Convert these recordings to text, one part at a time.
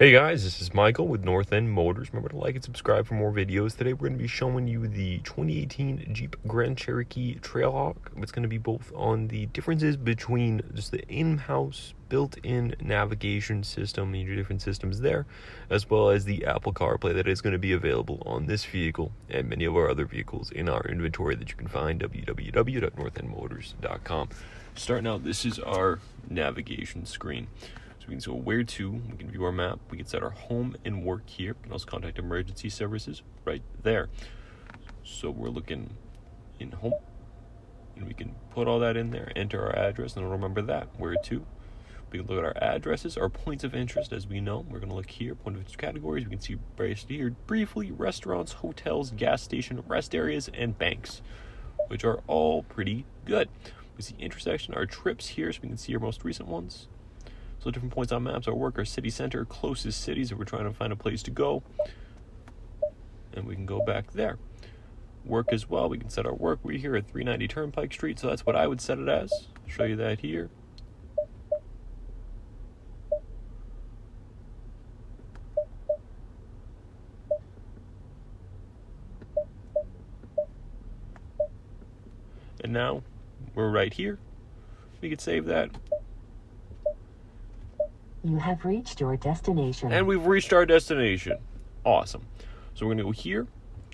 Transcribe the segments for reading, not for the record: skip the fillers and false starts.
Hey guys, this is Michael with North End Motors. Remember to like and subscribe for more videos. Today we're going to be showing you the 2018 Jeep Grand Cherokee Trailhawk. It's going to be both on the differences between just the in-house built-in navigation system and your different systems there, as well as the Apple CarPlay that is going to be available on this vehicle and many of our other vehicles in our inventory that you can find www.northendmotors.com. Starting out, this is our navigation screen. So we can go where to, we can view our map, we can set our home and work here. We can also contact emergency services right there. So we're looking in home, and we can put all that in there, enter our address, and remember that, where to. We can look at our addresses, our points of interest, as we know. We're going to look here, point of interest categories. We can see right here briefly restaurants, hotels, gas station, rest areas, and banks, which are all pretty good. We see intersection, our trips here, so we can see our most recent ones. So different points on maps, our work, our city center, closest cities if we're trying to find a place to go. And we can go back there. Work as well, we can set our work. We're here at 390 Turnpike Street, so that's what I would set it as. I'll show you that here. And now we're right here. We could save that. You have reached your destination. And we've reached our destination. Awesome. So we're going to go here.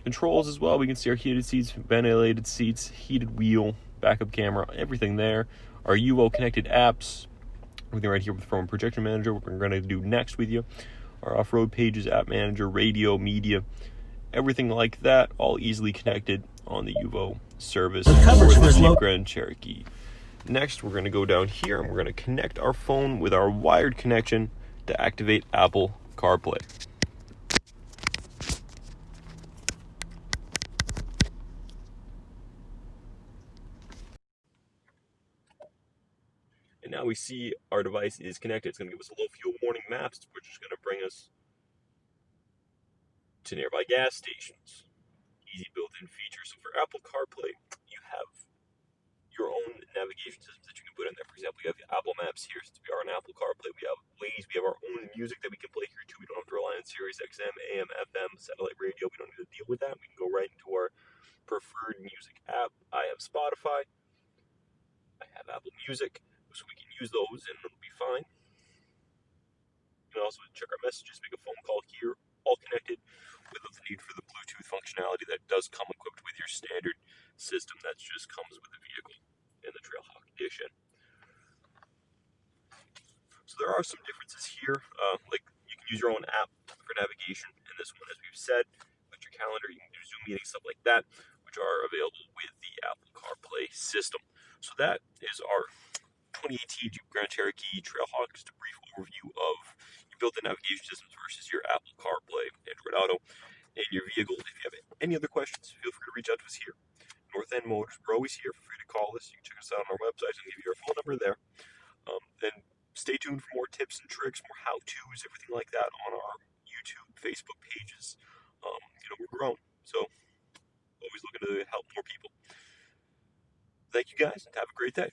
Controls as well. We can see our heated seats, ventilated seats, heated wheel, backup camera, everything there. Our UO connected apps. Everything right here from projection manager. What we're going to do next with you. Our off-road pages, app manager, radio, media, everything like that, all easily connected on the UO service for the Jeep Grand Cherokee. Next, we're going to go down here and we're going to connect our phone with our wired connection to activate Apple CarPlay. And now we see our device is connected. It's going to give us a low fuel warning maps, which is going to bring us to nearby gas stations. Easy built-in features. So for Apple CarPlay, you have your own navigation systems that you can put in there. For example, you have Apple Maps here. Since we are on Apple CarPlay, we have Waze. We have our own music that we can play here too. We don't have to rely on Sirius XM, AM, FM, satellite radio. We don't need to deal with that. We can go right into our preferred music app. I have Spotify. I have Apple Music, so we can use those and it'll be fine. You can also check our messages, make a phone call here, all connected without the need for the Bluetooth functionality that does come equipped with your standard system that just comes with the vehicle in the Trailhawk edition. So there are some differences here, like you can use your own app for navigation in this one, as we've said, with your calendar, you can do Zoom meetings, stuff like that, which are available with the Apple CarPlay system. So that is our 2018 Jeep Grand Cherokee Trailhawk, just a brief overview of your built-in navigation systems versus your Apple CarPlay, Android Auto, and your vehicle. If you have any other questions, feel free to reach out to us here. North End Motors, we're always here. Feel free to call us. You can check us out on our website and give you our phone number there. And stay tuned for more tips and tricks, more how-tos, everything like that on our YouTube, Facebook pages. We're growing, so always looking to help more people. Thank you guys, and have a great day.